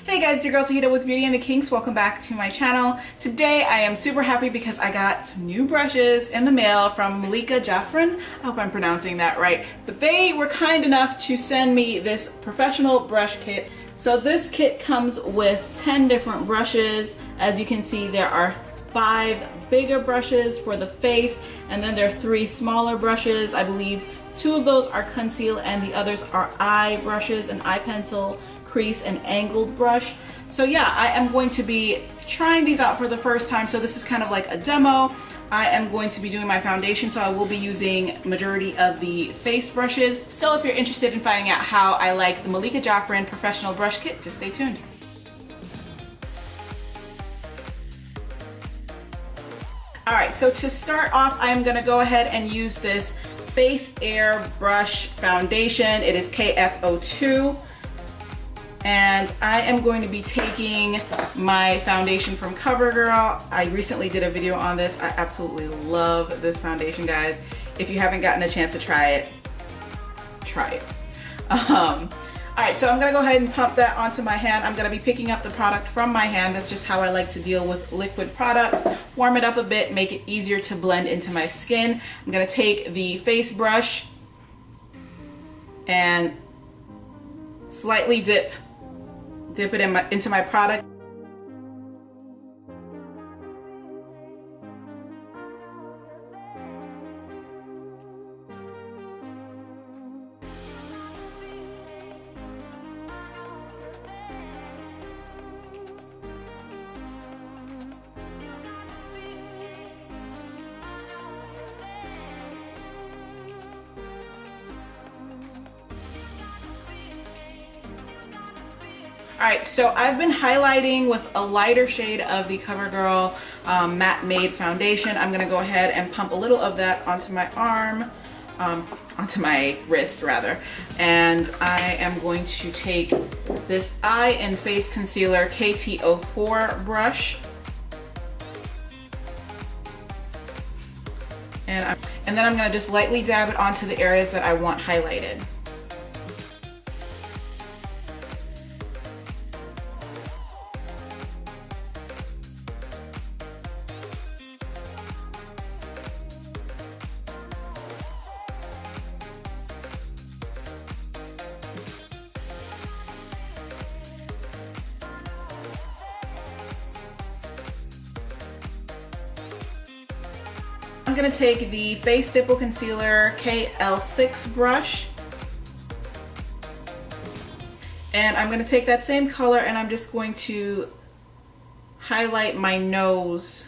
Hey guys, it's your girl Tahita with Beauty and the Kinks. Welcome back to my channel. Today I am super happy because I got some new brushes in the mail from Malika Jafrin. I hope I'm pronouncing that right. But they were kind enough to send me this professional brush kit. So this kit comes with 10 different brushes. As you can see, there are 5 bigger brushes for the face, and then there are 3 smaller brushes. I believe 2 of those are conceal and the others are eye brushes, an eye pencil, crease, and angled brush. So yeah, I am going to be trying these out for the first time. So this is kind of like a demo. I am going to be doing my foundation, so I will be using majority of the face brushes. So if you're interested in finding out how I like the Malika Jafrin professional brush kit, just stay tuned. Alright, so to start off, I am going to go ahead and use this Face Air Brush Foundation. It is KF02. And I am going to be taking my foundation from CoverGirl. I recently did a video on this. I absolutely love this foundation, guys. If you haven't gotten a chance to try it, try it. Alright, so I'm going to go ahead and pump that onto my hand. I'm going to be picking up the product from my hand. That's just how I like to deal with liquid products. Warm it up a bit, make it easier to blend into my skin. I'm going to take the face brush and slightly dip it into my product. Alright, so I've been highlighting with a lighter shade of the CoverGirl Matte Made Foundation. I'm going to go ahead and pump a little of that onto my arm, onto my wrist rather. And I am going to take this Eye and Face Concealer KT04 brush. And then I'm going to just lightly dab it onto the areas that I want highlighted. I'm going to take the Face Stipple Concealer KL6 brush, and I'm going to take that same color and I'm just going to highlight my nose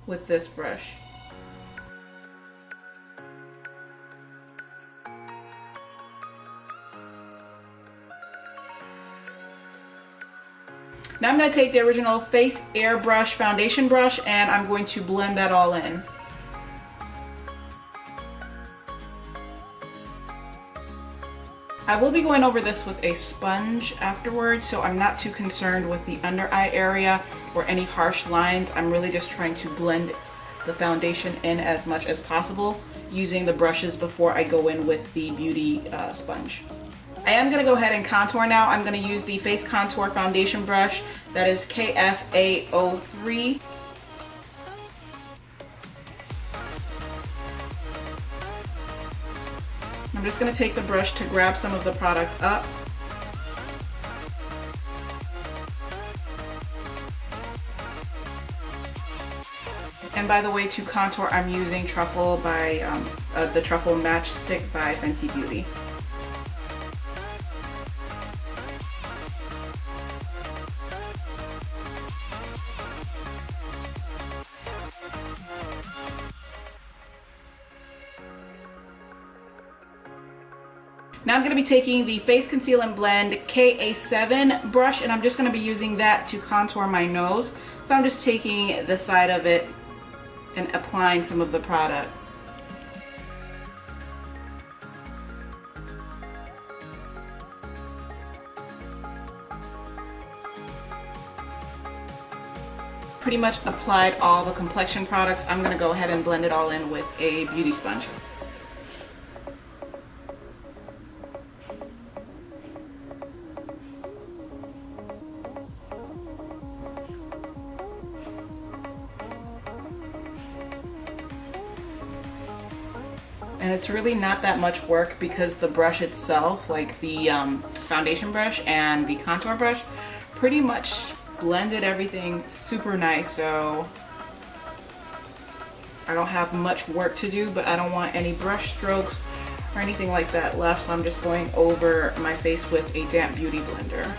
with this brush. Now I'm going to take the original Face Air Brush foundation brush and I'm going to blend that all in. I will be going over this with a sponge afterwards, so I'm not too concerned with the under eye area or any harsh lines. I'm really just trying to blend the foundation in as much as possible using the brushes before I go in with the beauty sponge. I am going to go ahead and contour now. I'm going to use the Face Contour Foundation brush. That is KFA03. I'm just going to take the brush to grab some of the product up. And by the way, to contour, I'm using Truffle by the Truffle Matchstick by Fenty Beauty. Now I'm going to be taking the Face Conceal and Blend KA7 brush, and I'm just going to be using that to contour my nose. So I'm just taking the side of it and applying some of the product. Pretty much applied all the complexion products. I'm going to go ahead and blend it all in with a beauty sponge. And it's really not that much work because the brush itself, like the foundation brush and the contour brush, pretty much blended everything super nice. So I don't have much work to do, but I don't want any brush strokes or anything like that left, so I'm just going over my face with a damp beauty blender.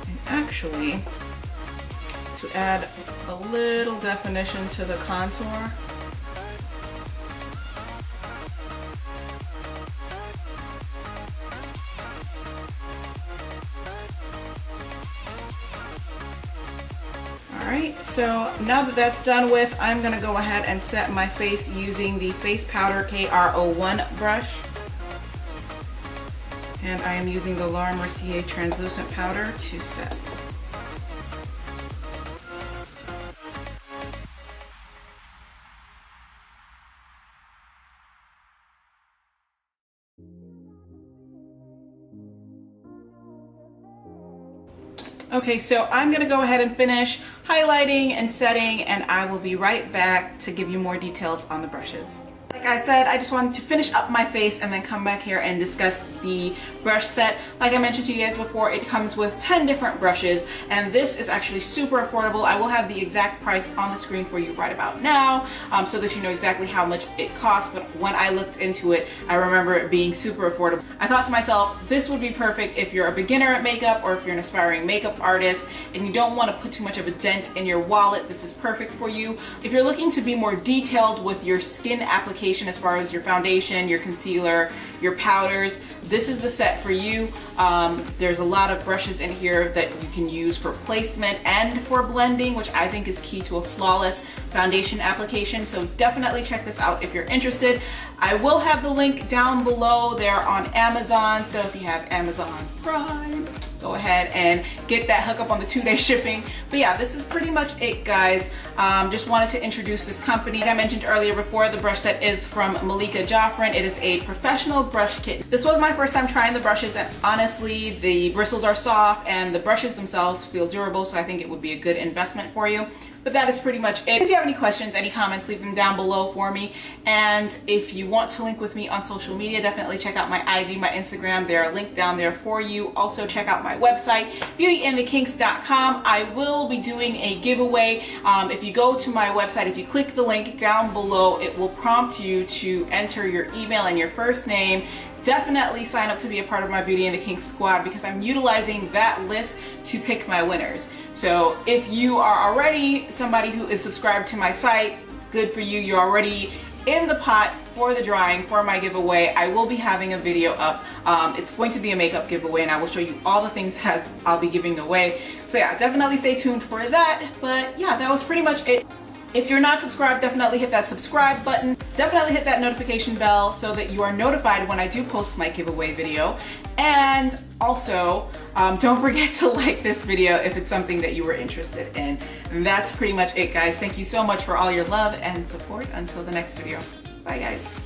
And actually, to add a little definition to the contour, Alright, so now that that's done with, I'm going to go ahead and set my face using the Face Powder KR01 brush. And I am using the Laura Mercier translucent powder to set. Okay, so I'm gonna go ahead and finish highlighting and setting, and I will be right back to give you more details on the brushes. Like I said, I just wanted to finish up my face and then come back here and discuss the brush set. Like I mentioned to you guys before, it comes with 10 different brushes, and this is actually super affordable. I will have the exact price on the screen for you right about now, so that you know exactly how much it costs. But when I looked into it, I remember it being super affordable. I thought to myself, this would be perfect if you're a beginner at makeup or if you're an aspiring makeup artist and you don't want to put too much of a dent in your wallet. This is perfect for you. If you're looking to be more detailed with your skin application, as far as your foundation, your concealer, your powders, this is the set for you. There's a lot of brushes in here that you can use for placement and for blending, which I think is key to a flawless foundation application. So definitely check this out if you're interested. I will have the link down below there on Amazon. So if you have Amazon Prime, go ahead and get that hookup on the 2-day shipping. But yeah, this is pretty much it, guys. Just wanted to introduce this company. Like I mentioned earlier before, the brush set is from Malika Jafrin. It is a professional brush kit. This was my first time trying the brushes, and honestly, the bristles are soft and the brushes themselves feel durable, so I think it would be a good investment for you. But that is pretty much it. If you have any questions, any comments, leave them down below for me. And if you want to link with me on social media, definitely check out my IG, my Instagram. They're linked down there for you. Also check out my website, beautyandthekinks.com. I will be doing a giveaway. If you go to my website, if you click the link down below, it will prompt you to enter your email and your first name. Definitely sign up to be a part of my Beauty and the Kinks squad, because I'm utilizing that list to pick my winners. So if you are already somebody who is subscribed to my site, good for you. You're already in the pot for the drawing for my giveaway. I will be having a video up. It's going to be a makeup giveaway, and I will show you all the things that I'll be giving away. So yeah, definitely stay tuned for that. But yeah, that was pretty much it. If you're not subscribed, definitely hit that subscribe button. Definitely hit that notification bell so that you are notified when I do post my giveaway video. And also, don't forget to like this video if it's something that you were interested in. And that's pretty much it, guys. Thank you so much for all your love and support. Until the next video. Bye, guys.